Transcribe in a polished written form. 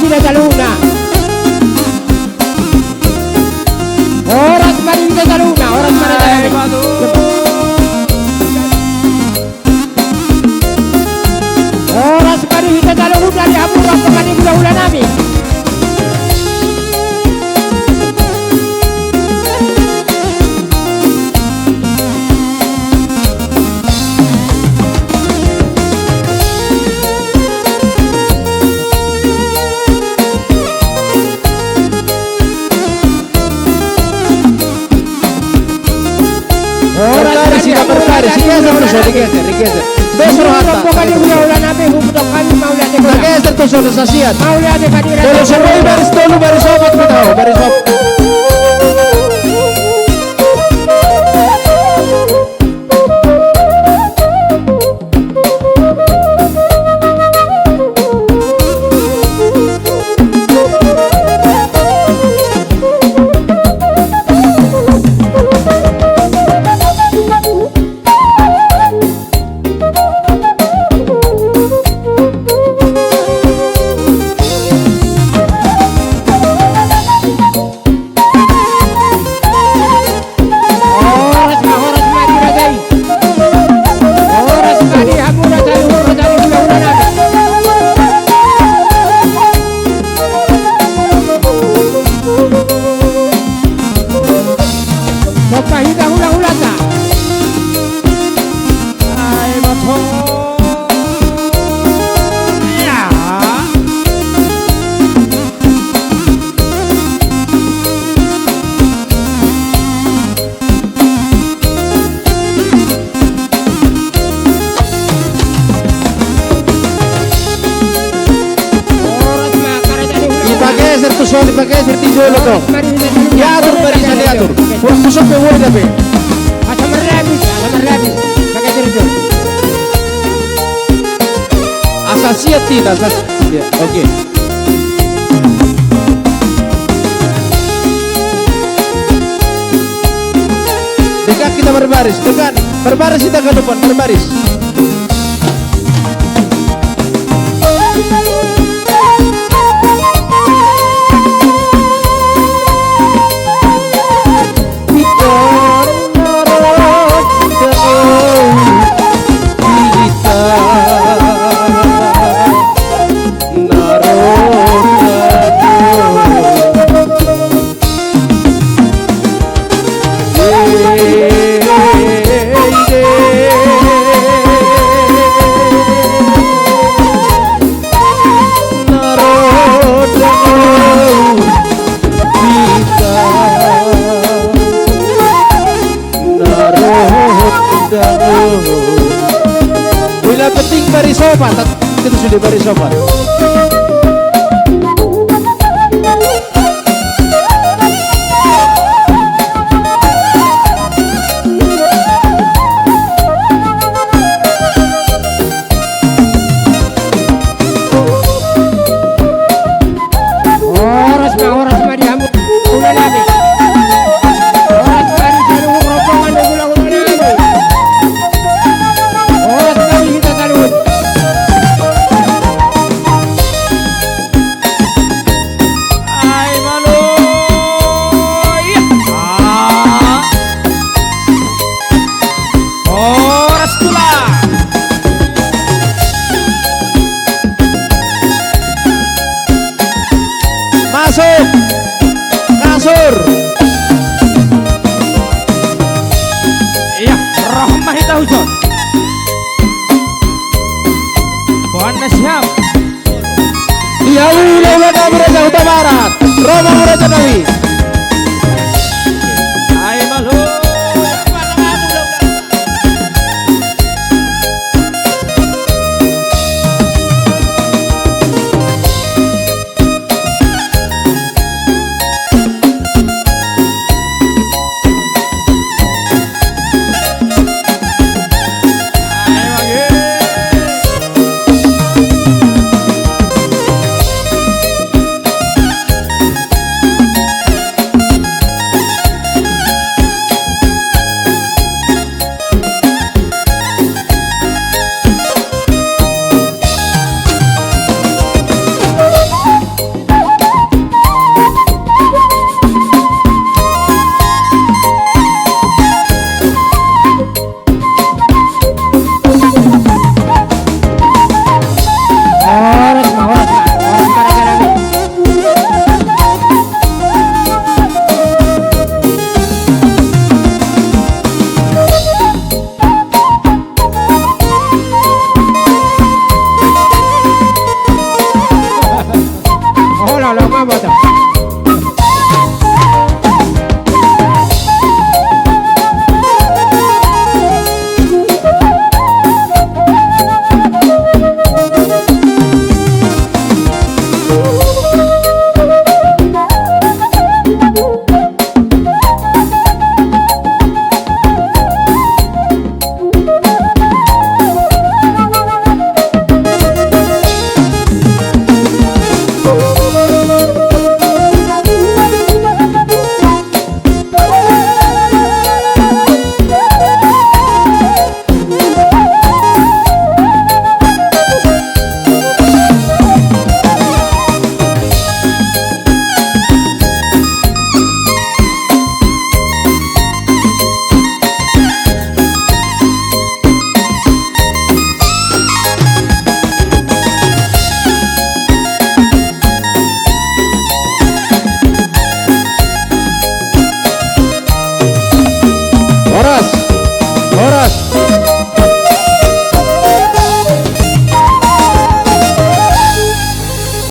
Sida Taluna. Oras mari Sida Taluna, oras mari Taluna. Oras mari Sida Taluna di Hamura kemana gula-gula nami. Rigeser. Besro hatta. Rigeser to solo sasiat. Dolo semua baris dulu baris sobat kita, baris sobat. Dipakai serti jolo to. Diatur barisan diatur. Pusok pe woi tapi. Asam rabis. Pakai serti. Asal siap tidak asal. Ya, oke. Dekat kita berbaris, dekat. Berbaris kita ke depan, berbaris. Bila penting bari sopan, itu sudah bari sopan. Masuk kasur. Iya, Rahmah Hitahuson. Pohon siap. Iya, wilayah Kabupaten Utara Barat. Roma Muraja Kawi. Hai malu. lo, lo, vamos a votar.